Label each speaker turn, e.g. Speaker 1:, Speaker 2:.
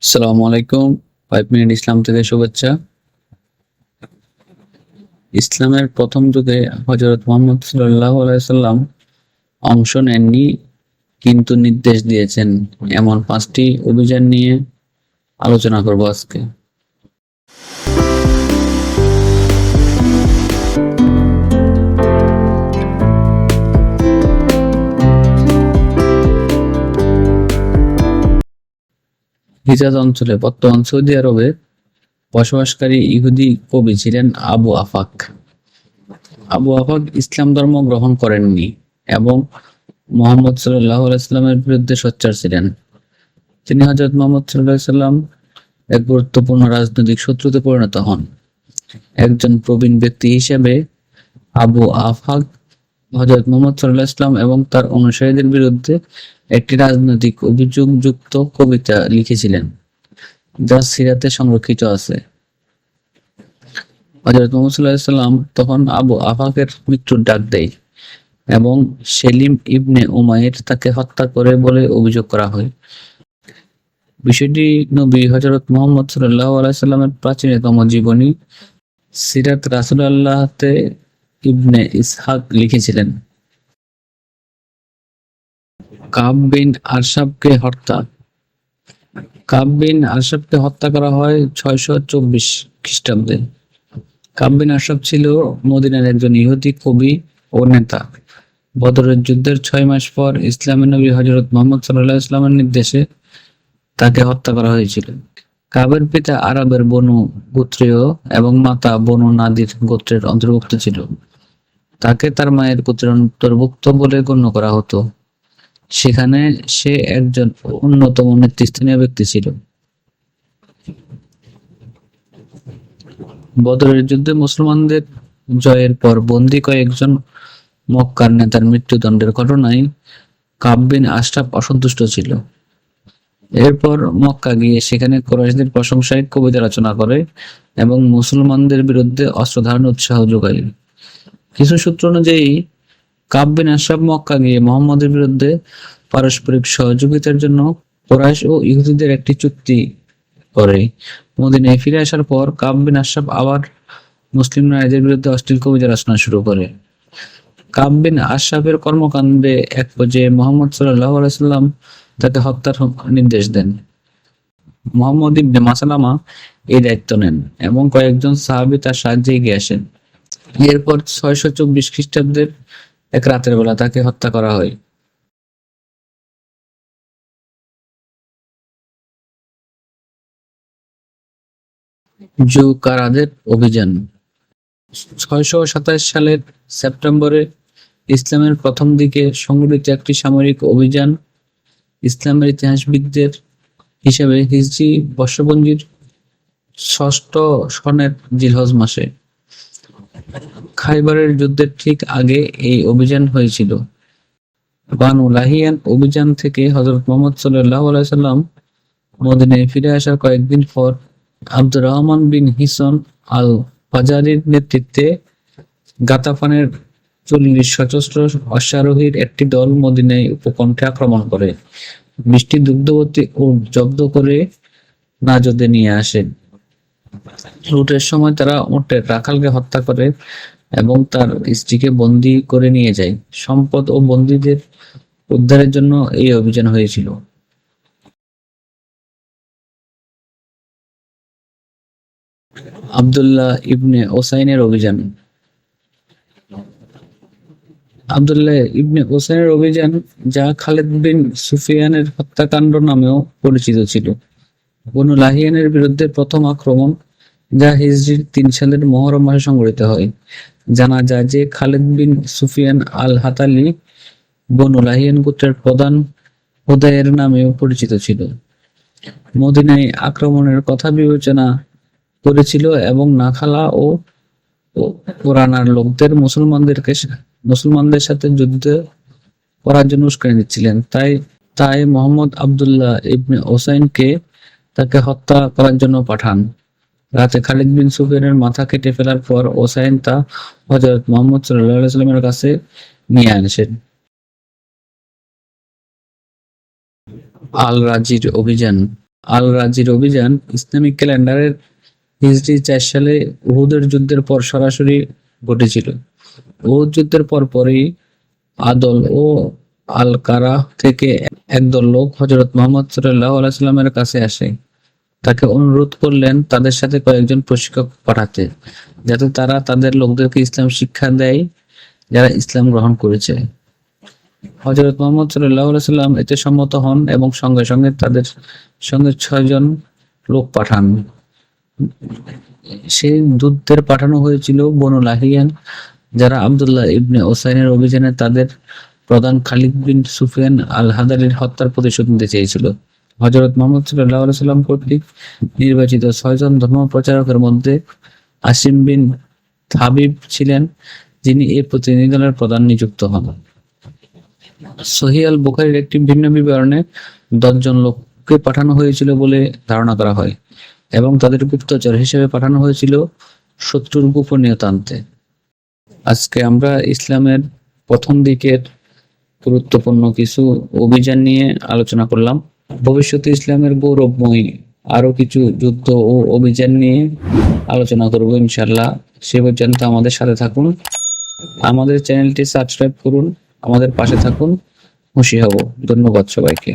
Speaker 1: আসসালামু আলাইকুম। 5 মিনিট ইসলাম থেকে শুভেচ্ছা। ইসলামের প্রথম যুগে হযরত মুহাম্মদ সাল্লাল্লাহু আলাইহি সাল্লাম অংশ নেননি, কিন্তু নির্দেশ দিয়েছেন। এমন 5টি অভিযান নিয়ে আলোচনা করব আজকে। হিজাজ অঞ্চলে, বর্তমান সৌদি আরবে বসবাসকারী ইহুদি কবি ছিলেন আবু আফাক। আবু আফাক ইসলাম ধর্ম গ্রহণ করেননি এবং মুহাম্মদ সাল্লাল্লাহু আলাইহি সাল্লামের বিরুদ্ধে সোচ্চার ছিলেন। তিনি হযরত মুহাম্মদ সাল্লাল্লাহু আলাইহি সাল্লাম এক গুরুত্বপূর্ণ রাজনৈতিক শত্রুতে পরিণত হন। একজন প্রবীণ ব্যক্তি হিসেবে আবু আফাক হযরত মুহাম্মদ সাল্লাল্লাহু আলাইহি সাল্লাম এবং তার অনুসারীদের বিরুদ্ধে একটি রাজনৈতিক অভিযোগযুক্ত কবিতা লিখেছিলেন, যা সিরাতে সংরক্ষিত আছে। হযরত মুহাম্মদ সাল্লাল্লাহু আলাইহি সাল্লাম তখন আবু আফাকের মৃত্যুর ডাক দেয় এবং সেলিম ইবনে উমাইর তাকে হত্যা করে বলে অভিযোগ করা হয়। বিষয়টি নবী হযরত মুহাম্মদ সাল্লাল্লাহু আলাইহি সাল্লামের প্রাচীনতম জীবনী সিরাত রাসূলুল্লাহতে ইবনে ইসহাক লিখেছিলেন। কাব বিন আরশাবকে হত্যা। কাব বিন আরশাবকে হত্যা করা হয় 624 খ্রিস্টাব্দে। কাব বিন আরশাব ছিল মদিনার একজন ইহুদি কবি ও নেতা। বদরের যুদ্ধের 6 মাস পর ইসলামের নবী হযরত মুহাম্মদ সাল্লাল্লাহু আলাইহি সাল্লামের নির্দেশে তাকে হত্যা করা হয়েছিল। কাবের পিতা আরবের বনু গোত্রীয় এবং মাতা বনু নাদির গোত্রের অন্তর্ভুক্ত ছিল। তাকে তার মায়ের গোত্রের অন্তর্ভুক্ত বলে গণ্য করা হতো। সেখানে সে একজন অন্যতম নেতৃস্থানীয় ব্যক্তি ছিল। বদরের যুদ্ধে মুসলমানদের জয়ের পর বন্দী কয়েকজন মক্কার নেতার মৃত্যুদণ্ডের ঘটনায় কাব বিন আশরাফ অসন্তুষ্ট ছিল। এরপর মক্কা গিয়ে সেখানে কুরাইশদের প্রশংসায় কবিতা রচনা করে এবং মুসলমানদের বিরুদ্ধে অস্ত্র ধারণে উৎসাহ যোগায়। কিছু সূত্র অনুযায়ী কাব বিন আশরাফ মক্কা গিয়ে মুহাম্মদের বিরুদ্ধে পারস্পরিক সহযোগিতার জন্য কুরাইশ ও ইহুদিদের একটি চুক্তি করে। মদিনায় ফিরে আসার পর কাব বিন আশরাফ আবার মুসলিম নারীদের বিরুদ্ধে অশ্লীল কবিতা রচনা শুরু করে। কাব বিন আশরাফের কর্মকাণ্ডে এক পর্যায়ে মুহাম্মদ সাল্লাল্লাহু আলাইহি সাল্লাম তাকে হত্যার নির্দেশ দেন। মুহাম্মদ ইবনে মাসলামা এই দায়িত্ব নেন এবং কয়েকজন সাহাবী তার সাহায্যে এগিয়ে আসেন। এরপর 624 খ্রিস্টাব্দের এক রাতের বেলা তাকে হত্যা করা হয়। জুকারাদের অভিযান। 627 সালের সেপ্টেম্বরে ইসলামের প্রথম দিকে সংগঠিত একটি সামরিক অভিযান ইসলামের ইতিহাসবিদদের হিসেবে হিজরি বর্ষপঞ্জির 6ষ্ঠ সনের জিলহজ মাসে খাইবারের যুদ্ধের ঠিক আগে এই অভিযান হয়েছিল। বানু লাহিয়ান অভিযান থেকে হযরত মুহাম্মদ সাল্লাল্লাহু আলাইহি সাল্লাম মদিনায় ফিরে আসার কয়েকদিন পর আব্দুর রহমান বিন হিসন আল ফাজারির নেতৃত্বে গাতাফানের 40 সশস্ত্র অশ্বারোহীর একটি দল মদিনায় উপকণ্ঠে আক্রমণ করে 20টি দুগ্ধবতী উট জব্দ করে নাজদে নিয়ে আসে। লুটের সময় তারা উটের রাখালকে হত্যা করে এবং তার স্ত্রীকে বন্দী করে নিয়ে যায়। সম্পদ ও বন্দীদের উদ্ধারের জন্য এই অভিযান হয়েছিল। আব্দুল্লাহ ইবনে ওসাইনের অভিযান। আব্দুল্লাহ ইবনে ওসাইনের অভিযান, যা খালিদ বিন সুফিয়ানের হত্যাকাণ্ড নামেও পরিচিত ছিল, বনু লাহিয়ানের বিরুদ্ধে প্রথম আক্রমণ, যা হিজরির 3 সালের মুহররম মাসে সংঘটিত হয়। জানা যায় যে খালিদ বিন সুফিয়ান আল হাতালি বনু লাহিয়ান গোত্রের প্রধান হুদায়ের নামেও পরিচিত ছিল। মদিনায় আক্রমণের কথা বিবেচনা করেছিল এবং নাখালা ও কোরানার লোকদের মুসলমানদের সাথে যুদ্ধ করার জন্য উস্কানি দিচ্ছিলেন। তাই মোহাম্মদ আব্দুল্লাহ ইবনে ওসাইনকে তাকে হত্যা করার জন্য পাঠান। রাতে খালিদ বিন সুফিয়ানের মাথা কেটে ফেলার পর ওসাইন তা হযরত মুহাম্মদ সাল্লাল্লাহু আলাইহি সাল্লামের কাছে নিয়ে আসেন। আল রাজির অভিযান। আল রাজির অভিযান ইসলামিক ক্যালেন্ডারের হিজরি 4 সালে উহুদের যুদ্ধের পর সরাসরি ঘটেছিল। উহুদ যুদ্ধের পরপরই আদল ও আল কারা থেকে একদল লোক হযরত মুহাম্মদ সাল্লাল্লাহু আলাইহি সাল্লামের কাছে আসে। তাকে অনুরোধ করলেন তাদের সাথে কয়েকজন প্রশিক্ষক পাঠাতে, যাতে তারা তাদের লোকদেরকে ইসলাম শিক্ষা দেয় যারা ইসলাম গ্রহণ করেছে। হযরত মুহাম্মদ সাল্লাল্লাহু আলাইহি সাল্লাম এতে সম্মত হন এবং সঙ্গে সঙ্গে তাদের সঙ্গে 6 জন লোক পাঠান। সেই দূতদের পাঠানো হয়েছিল বনু লাহিয়ান, যারা আব্দুল্লাহ ইবনে ওসাইনের অভিযানে তাদের প্রধান খালিদ বিন সুফিয়ান আল হাদারির হত্যার প্রতিশোধ নিতে চেয়েছিল। হযরত মুহাম্মদ সাল্লাল্লাহু আলাইহি সাল্লাম কর্তৃক নির্বাচিত 6 জন ধর্ম প্রচারকের মধ্যে আসিম বিন থাবিব ছিলেন, যিনি এই প্রতিনিধি দলের প্রধান নিযুক্ত হন। সহিহ আল বুখারীর একটি ভিন্ন বিবরণে 10 জন লোককে পাঠানো হয়েছিল বলে ধারণা করা হয় এবং তাদের গুপ্তচর হিসেবে পাঠানো হয়েছিল শত্রুর গোপনীয়তা আনতে। আজকে আমরা ইসলামের প্রথম দিকের গুরুত্বপূর্ণ কিছু অভিযান নিয়ে আলোচনা করলাম। ভবিষ্যতে ইসলামের গৌরবময় আরো কিছু যুদ্ধ ও অভিযান নিয়ে আলোচনা করব ইনশাআল্লাহ। সে পর্যন্ত আমাদের সাথে থাকুন, আমাদের চ্যানেলটি সাবস্ক্রাইব করুন, আমাদের পাশে থাকুন, খুশি হব। ধন্যবাদ সবাইকে।